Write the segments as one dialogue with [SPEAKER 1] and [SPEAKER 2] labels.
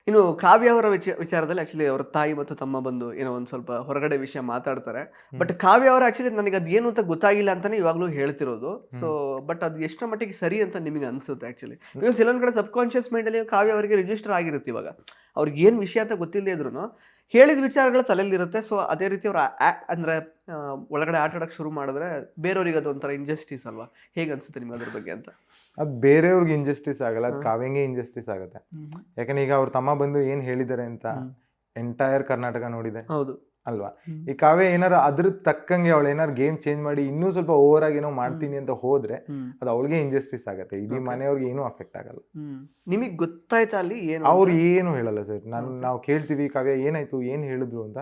[SPEAKER 1] ಇನ್ನು ಕಾವ್ಯ ಅವರ ವಿಚಾರದಲ್ಲಿ ಆಕ್ಚುಲಿ ಅವ್ರ ತಾಯಿ ಮತ್ತು ತಮ್ಮ ಬಂದು ಏನೋ ಒಂದು ಸ್ವಲ್ಪ ಹೊರಗಡೆ ವಿಷಯ ಮಾತಾಡ್ತಾರೆ. ಬಟ್ ಕಾವ್ಯ ಅವರು ಆಕ್ಚುಲಿ ನನಗೆ ಅದು ಏನು ಅಂತ ಗೊತ್ತಾಗಿಲ್ಲ ಅಂತಾನೆ ಇವಾಗಲೂ ಹೇಳ್ತಿರೋದು. ಸೊ ಬಟ್ ಅದು ಎಷ್ಟರ ಮಟ್ಟಿಗೆ ಸರಿ ಅಂತ ನಿಮಗೆ ಅನ್ಸುತ್ತೆ ಆಕ್ಚುಲಿ? ಬಿಕಾಸ್ ಎಲ್ಲೊಂದ್ ಕಡೆ ಸಬ್ ಕಾನ್ಶಿಯಸ್ ಮೈಂಡಲ್ಲಿ ಕಾವ್ಯ ಅವರಿಗೆ ರಿಜಿಸ್ಟರ್ ಆಗಿರುತ್ತೆ. ಇವಾಗ ಅವ್ರಿಗೆ ಏನು ವಿಷಯ ಅಂತ ಗೊತ್ತಿಲ್ಲದೆ ಇದ್ರು ಹೇಳಿದ ವಿಚಾರಗಳು ತಲೆಯಲ್ಲಿರುತ್ತೆ. ಸೊ ಅದೇ ರೀತಿ ಅವ್ರ ಅಂದ್ರೆ ಒಳಗಡೆ ಆಟ ಆಡೋಕೆ ಶುರು ಮಾಡಿದ್ರೆ ಬೇರೆಯವ್ರಿಗೆ ಅದು ಒಂಥರ ಇಂಜಸ್ಟಿಸ್ ಅಲ್ವಾ? ಹೇಗೆ ಅನ್ಸುತ್ತೆ ನಿಮ್ಗೆ ಅದ್ರ ಬಗ್ಗೆ ಅಂತ?
[SPEAKER 2] ಅದು ಬೇರೆಯವ್ರಿಗೆ ಇಂಜಸ್ಟಿಸ್ ಆಗಲ್ಲ, ಅದು ಕಾವ್ಯಂಗೆ ಇಂಜಸ್ಟಿಸ್ ಆಗುತ್ತೆ. ಯಾಕಂದ್ರೆ ಈಗ ಅವ್ರ ತಮ್ಮ ಬಂದು ಏನ್ ಹೇಳಿದ್ದಾರೆ ಅಂತ ಎಂಟೈರ್ ಕರ್ನಾಟಕ ನೋಡಿದೆ.
[SPEAKER 1] ಹೌದು
[SPEAKER 2] ಅಲ್ವಾ? ಈ ಕಾವ್ಯ ಏನಾರ ಅದ್ರ ತಕ್ಕಂಗೆ ಅವಳು ಏನಾರು ಗೇಮ್ ಚೇಂಜ್ ಮಾಡಿ ಇನ್ನೂ ಸ್ವಲ್ಪ ಓವರ್ ಆಗಿ ಏನೋ ಮಾಡ್ತೀನಿ ಅಂತ ಹೋದ್ರೆ ಅದು ಅವಳಿಗೆ ಇಂಜಸ್ಟಿಸ್ ಆಗುತ್ತೆ. ಇಡೀ ಮನೆಯವ್ರಿಗೆ ಏನೂ ಅಫೆಕ್ಟ್ ಆಗಲ್ಲ.
[SPEAKER 1] ನಿಮಗೆ ಗೊತ್ತಾಯ್ತಾ ಅಲ್ಲಿ ಏನು?
[SPEAKER 2] ಅವ್ರು ಏನು ಹೇಳಲ್ಲ ಸರ್. ನಾವು ಕೇಳ್ತೀವಿ ಕಾವ್ಯ ಏನಾಯ್ತು, ಏನ್ ಹೇಳಿದ್ರು ಅಂತ.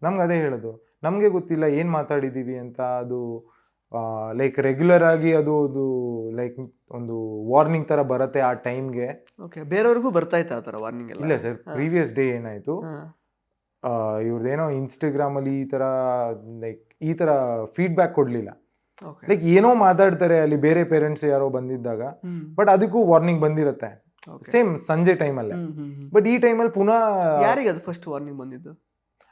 [SPEAKER 2] ನಮ್ಗೆ ಅದೇ ಹೇಳೋದು, ನಮ್ಗೆ ಗೊತ್ತಿಲ್ಲ ಏನ್ ಮಾತಾಡಿದೀವಿ ಅಂತ. ಅದು ಲೈಕ್ ರೆಗ್ಯುಲರ್ ಆಗಿ ಅದು ಲೈಕ್ ಒಂದು ವಾರ್ನಿಂಗ್ ತರ ಬರುತ್ತೆ ಆ ಟೈಮ್ಗೆ.
[SPEAKER 1] ಬೇರೆಯವ್ರಿಗೂ ಬರ್ತಾ ಇತ್ತು ಆ ತರ ವಾರ್ನಿಂಗ್?
[SPEAKER 2] ಇಲ್ಲ ಸರ್, ಪ್ರೀವಿಯಸ್ ಡೇ ಏನಾಯ್ತು, ಇವ್ರದ್ದೇನೋ ಇನ್ಸ್ಟಾಗ್ರಾಮ್ ಅಲ್ಲಿ ಈ ತರ ಫೀಡ್ಬ್ಯಾಕ್ ಕೊಡ್ಲಿಲ್ಲ. ಲೈಕ್ ಏನೋ ಮಾತಾಡ್ತಾರೆ ಅಲ್ಲಿ ಬೇರೆ ಪೇರೆಂಟ್ಸ್ ಯಾರೋ ಬಂದಿದ್ದಾಗ, ಬಟ್ ಅದಕ್ಕೂ ವಾರ್ನಿಂಗ್ ಬಂದಿರುತ್ತೆ ಸೇಮ್ ಸಂಜೆ ಟೈಮಲ್ಲೇ. ಬಟ್ ಈ ಟೈಮಲ್ಲಿ ಪುನಃ
[SPEAKER 1] ಯಾರಿಗೆ ಅದು ಫಸ್ಟ್ ವಾರ್ನಿಂಗ್ ಬಂದಿದ್ದು?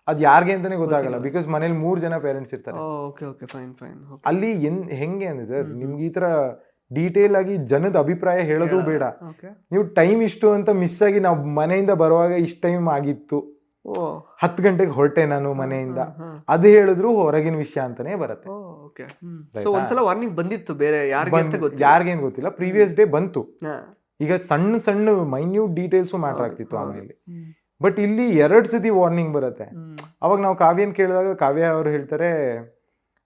[SPEAKER 2] ಅದು ಯಾರಿಗೆ ಅಂತಾನೆ ಗೊತ್ತಾಗಲ್ಲ. ಬಿಕಾಸ್ ಮನೇಲಿ 3 ಜನ ಪೇರೆಂಟ್ಸ್ ಇರ್ತಾರೆ. ಅಲ್ಲಿ ಹೆಂಗೆ ಅಂದ್ರೆ ಸರ್, ನಿಮ್ಗೆ ಈ ತರ ಡೀಟೇಲ್ ಆಗಿ ಜನದ ಅಭಿಪ್ರಾಯ ಹೇಳೋದು ಬೇಡ. ನೀವು ಟೈಮ್ ಇಷ್ಟು ಅಂತ ಮಿಸ್ ಆಗಿ ನಾವು ಮನೆಯಿಂದ ಬರುವಾಗ ಇಷ್ಟ ಟೈಮ್ ಆಗಿತ್ತು, 10 ಗಂಟೆಗೆ ಹೊರಟೆ ನಾನು ಮನೆಯಿಂದ, ಅದು ಹೇಳಿದ್ರು ಹೊರಗಿನ ವಿಷಯ ಅಂತಾನೆ ಬರುತ್ತೆ.
[SPEAKER 1] ಒಂದ್ಸಲ ವಾರ್ನಿಂಗ್ ಬಂದಿತ್ತು ಬೇರೆ
[SPEAKER 2] ಯಾರಿಗೇನು ಗೊತ್ತಿಲ್ಲ, ಪ್ರೀವಿಯಸ್ ಡೇ ಬಂತು. ಈಗ ಸಣ್ಣ ಸಣ್ಣ ಮೈನ್ಯೂಟ್ ಡೀಟೇಲ್ಸು ಮ್ಯಾಟರ್ ಆಗ್ತಿತ್ತು ಆಮೇಲೆ. ಬಟ್ ಇಲ್ಲಿ 2 ಸತಿ ವಾರ್ನಿಂಗ್ ಬರುತ್ತೆ. ಅವಾಗ ನಾವು ಕಾವ್ಯನ್ ಕೇಳಿದಾಗ ಕಾವ್ಯ ಅವರು ಹೇಳ್ತಾರೆ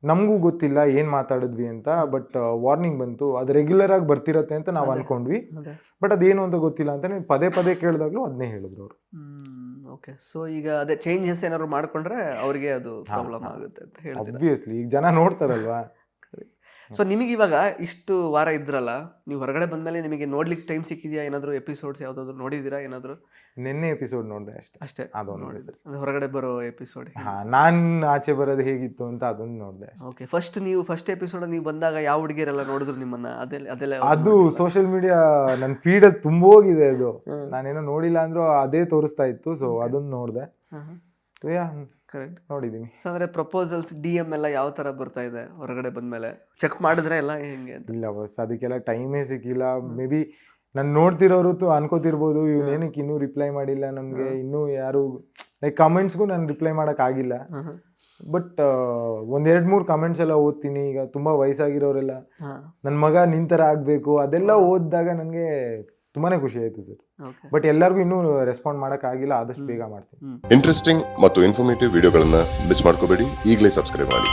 [SPEAKER 2] ನಮಗೂ ಗೊತ್ತಿಲ್ಲ ಏನ್ ಮಾತಾಡಿದ್ವಿ ಅಂತ, ಬಟ್ ವಾರ್ನಿಂಗ್ ಬಂತು, ಅದು ರೆಗ್ಯುಲರ್ ಆಗಿ ಬರ್ತಿರತ್ತೆ ಅಂತ ನಾವು ಅನ್ಕೊಂಡ್ವಿ, ಬಟ್ ಅದೇನು ಅಂತ ಗೊತ್ತಿಲ್ಲ ಅಂತ ಪದೇ ಪದೇ ಕೇಳಿದಾಗ್ಲೂ ಅದನ್ನೇ ಹೇಳಿದ್ರು ಅವರು.
[SPEAKER 1] ಸೊ ಈಗ ಅದೇ ಚೇಂಜಸ್ ಏನಾದ್ರು ಮಾಡ್ಕೊಂಡ್ರೆ ಅವ್ರಿಗೆ ಅದು ಪ್ರಾಬ್ಲಮ್ ಆಗುತ್ತೆ ಅಂತ ಹೇಳ್ತಾರೆ.
[SPEAKER 2] ಆಬ್ವಿಯಸ್ಲಿ ಈಗ ಜನ ನೋಡ್ತಾರಲ್ವಾ.
[SPEAKER 1] ಸೊ ನಿಮಗೆ ಇವಾಗ ಇಷ್ಟು ವಾರ ಇದ್ರಲ್ಲ, ನೀವು ಹೊರಗಡೆ ಬಂದ್ಮೇಲೆ ನಿಮಗೆ ನೋಡ್ಲಿಕ್ಕೆ ಟೈಮ್ ಸಿಕ್ಕಿದ್ಯಾ? ಏನಾದ್ರು ಎಪಿಸೋಡ್ಸ್ ಯಾವ್ದಾದ್ರು ನೋಡಿದೀರಾ? ಏನಾದ್ರು
[SPEAKER 2] ನಿನ್ನೆ ಎಪಿಸೋಡ್ ನೋಡಿದೆ ಅಷ್ಟೇ.
[SPEAKER 1] ಅದೊಂದು ಹೊರಗಡೆ ಬರೋ ಎಪಿಸೋಡ್.
[SPEAKER 2] ನಾನ್ ಆಚೆ ಬರೋದು ಹೇಗಿತ್ತು ಅಂತ ಅದೊಂದು ನೋಡಿದೆ.
[SPEAKER 1] ಫಸ್ಟ್ ಎಪಿಸೋಡ್ ನೀವು ಬಂದಾಗ ಯಾವ ಹುಡುಗಿಯರೆಲ್ಲ ನೋಡಿದ್ರು ನಿಮ್ಮನ್ನ? ಅದೆಲ್ಲ
[SPEAKER 2] ಅದು ಸೋಷಿಯಲ್ ಮೀಡಿಯಾ ನನ್ನ ಫೀಡ್ ಅಲ್ಲಿ ತುಂಬ ಹೋಗಿದೆ. ಅದು ನಾನೇನೋ ನೋಡಿಲ್ಲ ಅಂದ್ರೂ ಅದೇ ತೋರಿಸ್ತಾ ಇತ್ತು. ಸೊ ಅದೊಂದು ನೋಡಿದೆ. ಕರೆಕ್ಟ್, ನೋಡಿದೀನಿ. ಅಂದ್ರೆ ಪ್ರಪೋಸಲ್ಸ್ DM ಎಲ್ಲ ಯಾವ ತರ ಬರ್ತಾ ಇದೆ ಹೊರಗಡೆ ಬಂದ್ಮೇಲೆ? ಚೆಕ್ ಮಾಡಿದ್ರೆ ಎಲ್ಲ ಹೆಂಗೆ? ಇಲ್ಲ ಬಸ್, ಅದಕ್ಕೆಲ್ಲ ಟೈಮೇ ಸಿಕ್ಕಿಲ್ಲ. ಮೇ ಬಿ ನಾನು ನೋಡ್ತಿರೋರು ಅನ್ಕೋತಿರ್ಬೋದು ಇವನೇನಕ್ಕೆ ಇನ್ನೂ ರಿಪ್ಲೈ ಮಾಡಿಲ್ಲ ನಮ್ಗೆ, ಇನ್ನೂ ಯಾರು ಲೈಕ್ ಕಮೆಂಟ್ಸ್ಗೂ ನಾನು ರಿಪ್ಲೈ ಮಾಡಕ್ ಆಗಿಲ್ಲ. ಬಟ್ 1-2-3 ಕಮೆಂಟ್ಸ್ ಎಲ್ಲ ಓದ್ತೀನಿ. ಈಗ ತುಂಬಾ ವಯಸ್ಸಾಗಿರೋರೆಲ್ಲ ನನ್ನ ಮಗ ನಿಂತರ ಆಗ್ಬೇಕು ಅದೆಲ್ಲ ಓದಿದಾಗ ನನಗೆ ತುಂಬಾನೇ ಖುಷಿ ಆಯ್ತು ಸರ್. ಬಟ್ ಎಲ್ಲರಿಗೂ ಇನ್ನೂ ರೆಸ್ಪಾಂಡ್ ಮಾಡಕ್ ಆಗಿಲ್ಲ, ಆದಷ್ಟು ಬೇಗ ಮಾಡ್ತೀನಿ.
[SPEAKER 3] ಇಂಟ್ರೆಸ್ಟಿಂಗ್ ಮತ್ತು ಇನ್ಫಾರ್ಮೇಟಿವ್ ವಿಡಿಯೋಗಳನ್ನ ಮಿಸ್ ಮಾಡ್ಕೋಬೇಡಿ. ಈಗಲೇ ಸಬ್ಸ್ಕ್ರೈಬ್ ಮಾಡಿ.